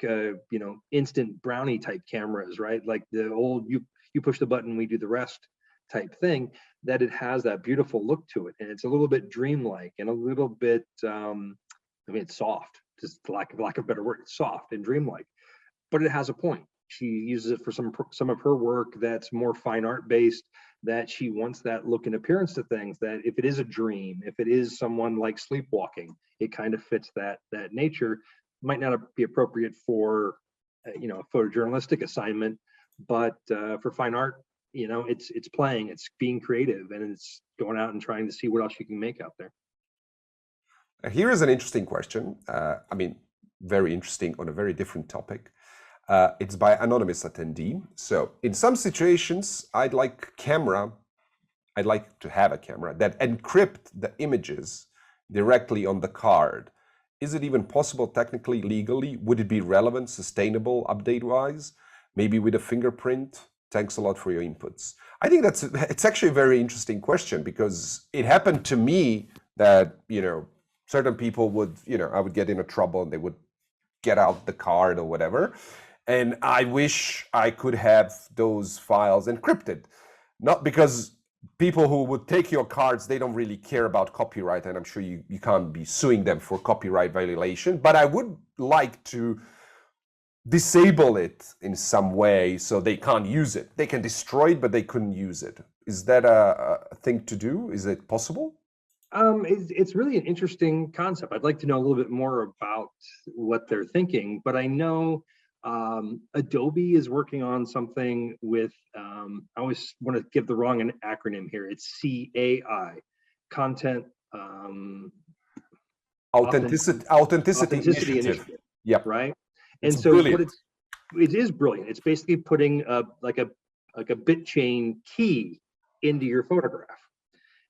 instant brownie type cameras, right? Like the old you push the button, we do the rest type thing. That it has that beautiful look to it, and it's a little bit dreamlike and a little bit. It's soft, just for lack of a better word. It's soft and dreamlike, but it has a point. She uses it for some of her work that's more fine art based, that she wants that look and appearance to things, that if it is a dream, if it is someone like sleepwalking, it kind of fits that nature. Might not be appropriate for a photojournalistic assignment, but for fine art, it's playing, it's being creative, and it's going out and trying to see what else you can make out there. Here is an interesting question. Very interesting on a very different topic. It's by anonymous attendee. So in some situations, I'd like to have a camera that encrypt the images directly on the card. Is it even possible technically, legally? Would it be relevant, sustainable, update-wise? Maybe with a fingerprint? Thanks a lot for your inputs. I think it's actually a very interesting question, because it happened to me that, certain people would, I would get into trouble and they would get out the card or whatever. And I wish I could have those files encrypted. Not because people who would take your cards, they don't really care about copyright, and I'm sure you can't be suing them for copyright violation, but I would like to disable it in some way so they can't use it. They can destroy it, but they couldn't use it. Is that a thing to do? Is it possible? It's really an interesting concept. I'd like to know a little bit more about what they're thinking, but I know Adobe is working on something with, I always want to give the wrong acronym here. It's CAI, Content Authenticity Initiative. Yep. Right. It's and so brilliant. it is brilliant. It's basically putting like a bit chain key into your photograph.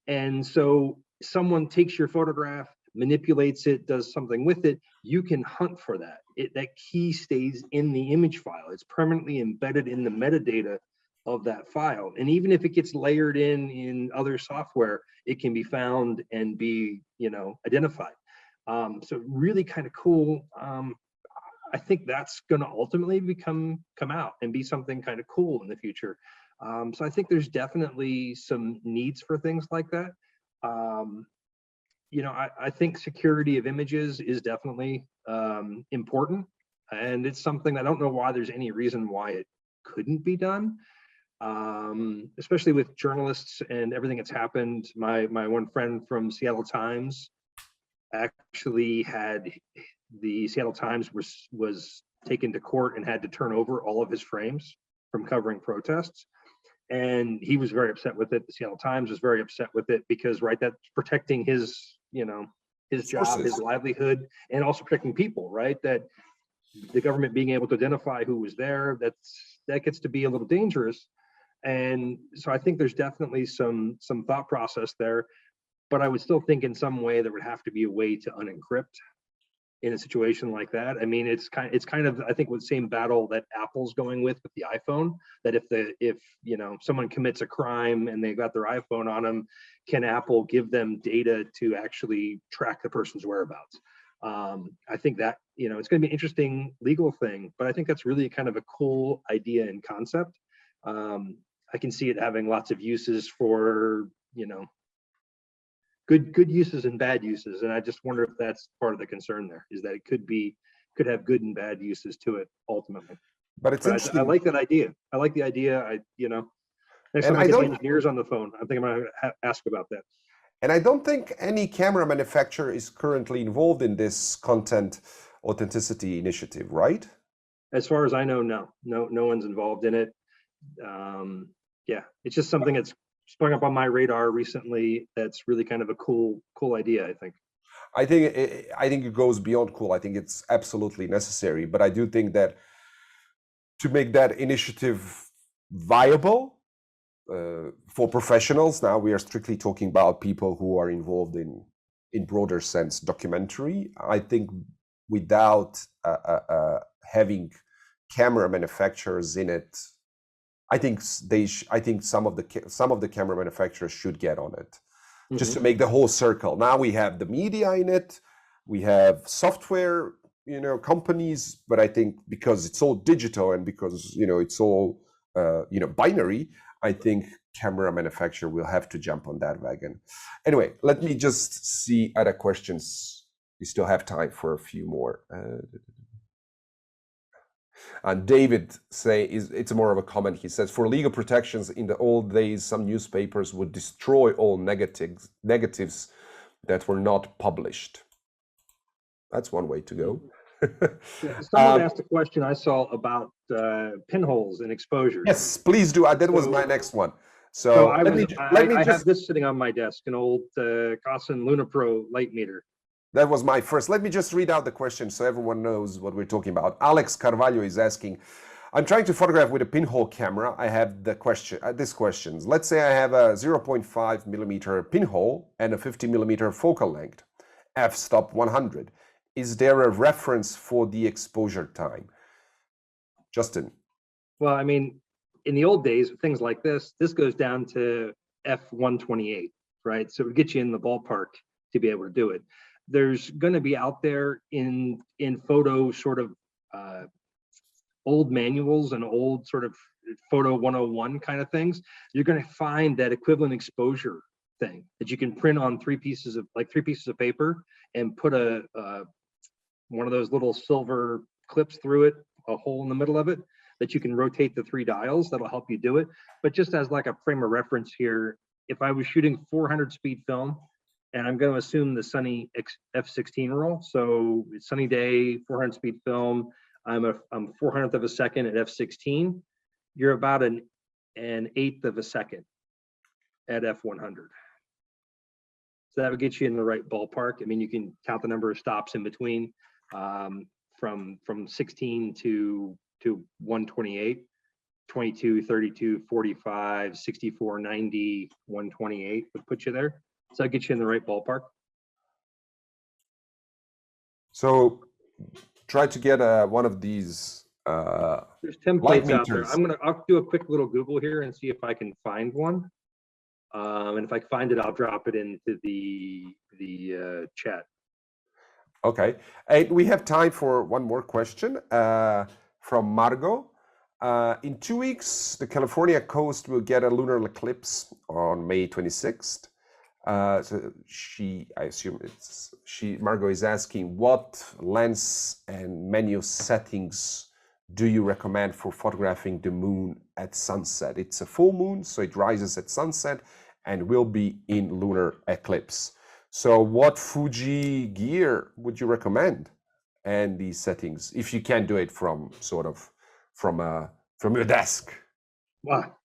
And so someone takes your photograph, manipulates it, does something with it, you can hunt for that. That key stays in the image file. It's permanently embedded in the metadata of that file. And even if it gets layered in other software, it can be found and be, identified. So really kind of cool. I think that's going to ultimately come out and be something kind of cool in the future. So I think there's definitely some needs for things like that. You know, I think security of images is definitely important, and it's something I don't know why there's any reason why it couldn't be done. Especially with journalists and everything that's happened. My one friend from Seattle Times actually had the Seattle Times was taken to court and had to turn over all of his frames from covering protests. And he was very upset with it. The Seattle Times was very upset with it because, right, that's protecting his, you know, his job, his livelihood, and also protecting people, right? That the government being able to identify who was there, that gets to be a little dangerous. And so I think there's definitely some thought process there, but I would still think in some way there would have to be a way to unencrypt in a situation like that. I mean, it's kind of I think with the same battle that Apple's going with the iPhone, that if you know someone commits a crime and they got their iPhone on them, can Apple give them data to actually track the person's whereabouts? I think that, you know, it's going to be an interesting legal thing, but I think that's really kind of a cool idea and concept. I can see it having lots of uses for, you know, good uses and bad uses, and I just wonder if that's part of the concern there, is that it could have good and bad uses to it ultimately. But it's interesting. I like that idea. I like the idea. You know, next time I get the engineers on the phone, I think I'm going to ask about that. And I don't think any camera manufacturer is currently involved in this content authenticity initiative, right? As far as I know, no one's involved in it. Yeah, it's just something that's sprung up on my radar recently. That's really kind of a cool idea, I think. I think it goes beyond cool. I think it's absolutely necessary. But I do think that to make that initiative viable for professionals, now we are strictly talking about people who are involved in broader sense documentary. I think without having camera manufacturers in it, I think some of the camera manufacturers should get on it, just to make the whole circle. Now we have the media in it, we have software, you know, companies, but I think because it's all digital and because, you know, it's all you know, binary, I think camera manufacturer will have to jump on that wagon. Anyway, let me just see other questions. We still have time for a few more. And David it's more of a comment. He says, for legal protections in the old days, some newspapers would destroy all negatives that were not published. That's one way to go. Yeah, someone asked a question I saw about pinholes and exposures. Yes, please do. That was my next one. So I have this sitting on my desk, an old Gossen LunaPro light meter. That was my first. Let me just read out the question so everyone knows what we're talking about. Alex Carvalho is asking, I'm trying to photograph with a pinhole camera. I have the question, these questions. Let's say I have a 0.5 millimeter pinhole and a 50 millimeter focal length, f-stop 100. Is there a reference for the exposure time? Justin. Well, I mean, in the old days, things like this goes down to f128, right? So it would get you in the ballpark to be able to do it. There's going to be out there in photo sort of old manuals and old sort of photo 101 kind of things. You're going to find that equivalent exposure thing that you can print on three pieces of paper and put one of those little silver clips through it, a hole in the middle of it, that you can rotate the 3 dials. That'll help you do it. But just as like a frame of reference here, if I was shooting 400 speed film, and I'm going to assume the sunny f16 roll, so it's sunny day, 400 speed film, I'm 400th of a second at f16, you're about an 1/8 of a second at f100. So that would get you in the right ballpark. I mean, you can count the number of stops in between, from 16 to 128, 22, 32, 45, 64, 90, 128 would put you there. So that gets you in the right ballpark. So try to get one of these. There's templates out there. I'll do a quick little Google here and see if I can find one. And if I find it, I'll drop it into the chat. Okay, and we have time for one more question from Margot. In 2 weeks, the California coast will get a lunar eclipse on May 26th. So I assume Margot is asking, what lens and menu settings do you recommend for photographing the moon at sunset? It's a full moon, so it rises at sunset and will be in lunar eclipse. So what Fuji gear would you recommend and these settings, if you can do it from your desk? Well,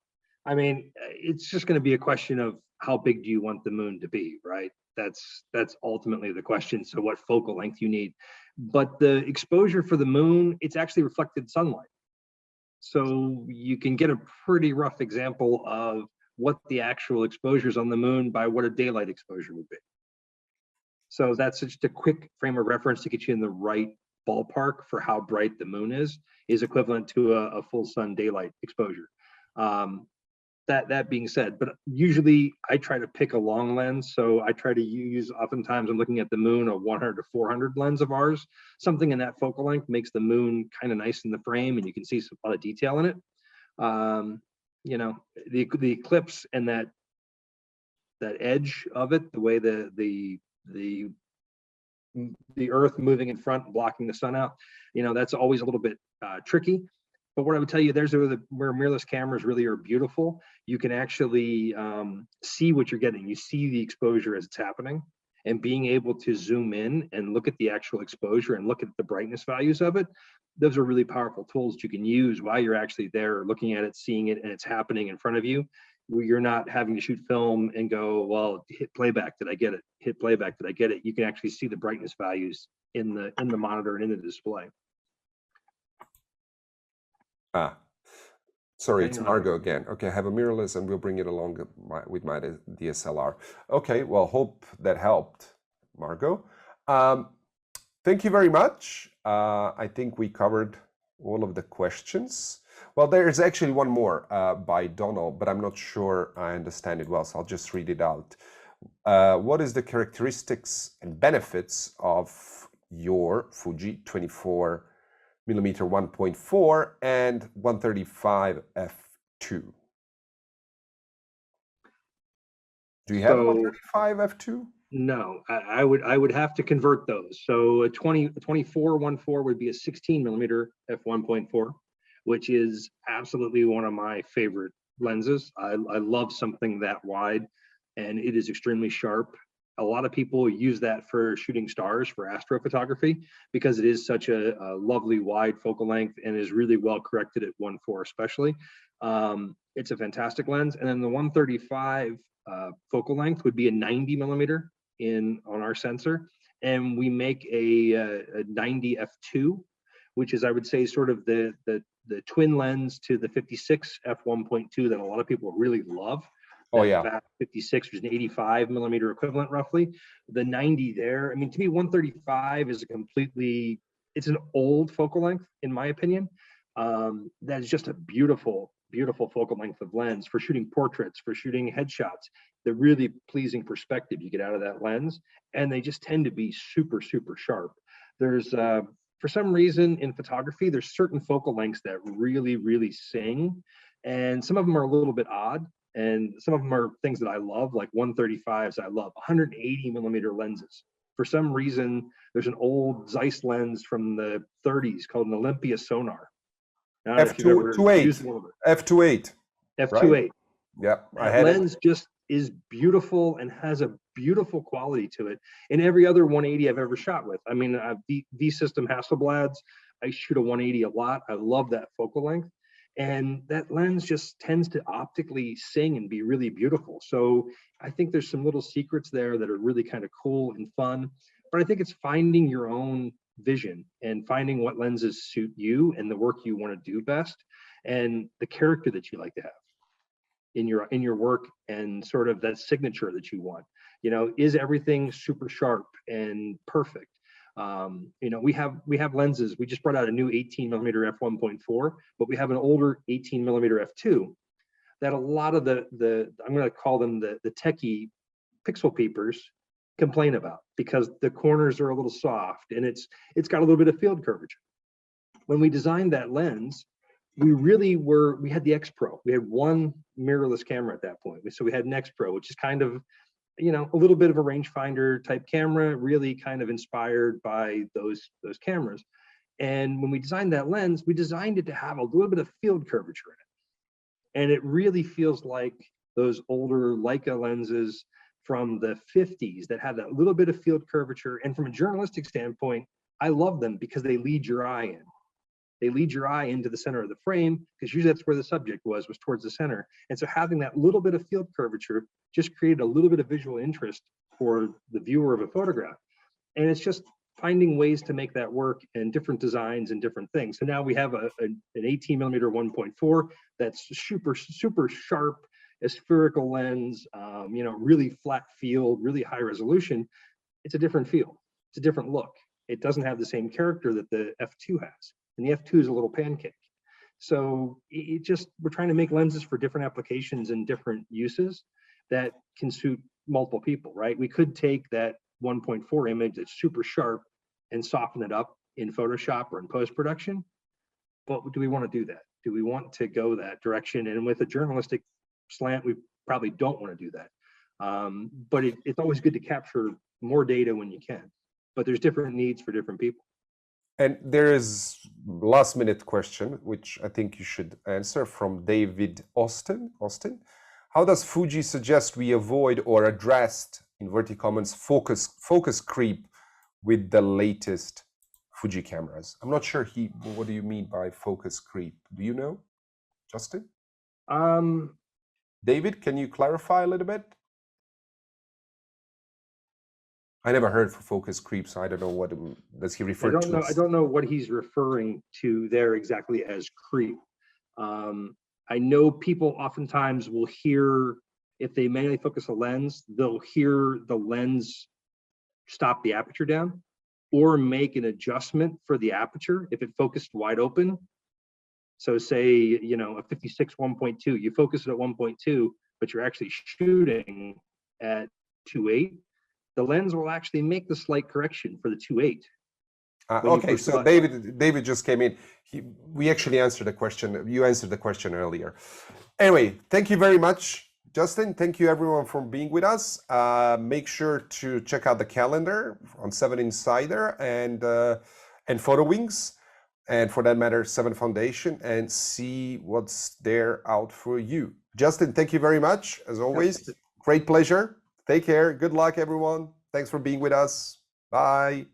I mean, it's just going to be a question of how big do you want the moon to be, right? That's ultimately the question. So what focal length you need. But the exposure for the moon, it's actually reflected sunlight. So you can get a pretty rough example of what the actual exposures on the moon by what a daylight exposure would be. So that's just a quick frame of reference to get you in the right ballpark for how bright the moon is equivalent to a full sun daylight exposure. That being said, but usually I try to pick a long lens. So I try to use, oftentimes I'm looking at the moon, a 100 to 400 lens of ours. Something in that focal length makes the moon kind of nice in the frame and you can see a lot of detail in it. You know, the eclipse and that edge of it, the way the earth moving in front and blocking the sun out, you know, that's always a little bit tricky. But what I would tell you, there's where mirrorless cameras really are beautiful. You can actually see what you're getting. You see the exposure as it's happening, and being able to zoom in and look at the actual exposure and look at the brightness values of it. Those are really powerful tools that you can use while you're actually there looking at it, seeing it, and it's happening in front of you. Where you're not having to shoot film and go, well, hit playback, did I get it? Hit playback, did I get it? You can actually see the brightness values in the monitor and in the display. Sorry, it's Margot again. Okay, I have a mirrorless and we'll bring it along with my DSLR. Okay, well, hope that helped, Margot. Thank you very much. I think we covered all of the questions. Well, there's actually one more by Donald, but I'm not sure I understand it well, so I'll just read it out. What is the characteristics and benefits of your Fuji 24mm 1.4 and 135 f2? Do you have 135 f2? No, I would have to convert those. So a 24 1.4 would be a 16mm f1.4, which is absolutely one of my favorite lenses. I love something that wide, and it is extremely sharp. A lot of people use that for shooting stars for astrophotography because it is such a lovely wide focal length and is really well corrected at 1.4 especially. It's a fantastic lens. And then the 135 focal length would be a 90mm on our sensor. And we make a 90 f2, which is, I would say, sort of the twin lens to the 56 f1.2 that a lot of people really love. Oh yeah, 56, which is an 85mm equivalent roughly. The 90 there, I mean, to me, 135 is it's an old focal length in my opinion. That is just a beautiful focal length of lens for shooting portraits, for shooting headshots. The really pleasing perspective you get out of that lens, and they just tend to be super sharp. There's for some reason in photography, there's certain focal lengths that really sing, and some of them are a little bit odd. And some of them are things that I love, like 135s. I love 180mm lenses. For some reason, there's an old Zeiss lens from the 30s called an Olympia Sonar. F2.8. F2.8. F2.8. Right? Yeah, that lens just is beautiful and has a beautiful quality to it. And every other 180 I've ever shot with. I mean, V-System Hasselblads, I shoot a 180 a lot. I love that focal length. And that lens just tends to optically sing and be really beautiful. So I think there's some little secrets there that are really kind of cool and fun. But I think it's finding your own vision and finding what lenses suit you and the work you want to do best and the character that you like to have in your work and sort of that signature that you want. You know, is everything super sharp and perfect? You know, we have lenses. We just brought out a new 18mm f1.4, but we have an older 18mm f2 that a lot of the I'm going to call them the techie pixel peepers complain about because the corners are a little soft and it's got a little bit of field curvature. When we designed that lens, we had the X Pro. We had one mirrorless camera at that point. So we had an X Pro, which is kind of, you know, a little bit of a rangefinder type camera, really kind of inspired by those cameras. And when we designed that lens, we designed it to have a little bit of field curvature in it. And it really feels like those older Leica lenses from the 50s that had that little bit of field curvature. And from a journalistic standpoint, I love them because they lead your eye in. They lead your eye into the center of the frame because usually that's where the subject was towards the center. And so having that little bit of field curvature just created a little bit of visual interest for the viewer of a photograph. And it's just finding ways to make that work and different designs and different things. So now we have an 18 millimeter 1.4 that's super sharp, a spherical lens, you know, really flat field, really high resolution. It's a different feel. It's a different look. It doesn't have the same character that the f2 has. And the f2 is a little pancake. So we're trying to make lenses for different applications and different uses that can suit multiple people, right? We could take that 1.4 image that's super sharp and soften it up in Photoshop or in post-production. But do we want to do that? Do we want to go that direction? And with a journalistic slant, we probably don't want to do that. But it's always good to capture more data when you can. But there's different needs for different people. And there is last minute question, which I think you should answer, from David Austin. How does Fuji suggest we avoid or address, inverted commas, focus creep with the latest Fuji cameras? I'm not sure what do you mean by focus creep? Do you know, Justin? David, can you clarify a little bit? I never heard for focus creep, so I don't know what does he refer to. I don't know what he's referring to there exactly as creep. I know people oftentimes will hear, if they manually focus a lens, they'll hear the lens stop the aperture down or make an adjustment for the aperture if it focused wide open. So say, you know, a 56 1.2, you focus it at 1.2, but you're actually shooting at 2.8. The lens will actually make the slight correction for the 2.8. Okay, so David just came in. We actually answered the question. You answered the question earlier. Anyway, thank you very much, Justin. Thank you everyone for being with us. Make sure to check out the calendar on 7 Insider and Photo Wings, and for that matter, 7 Foundation, and see what's there out for you. Justin, thank you very much as always. Great pleasure. Take care. Good luck, everyone. Thanks for being with us. Bye.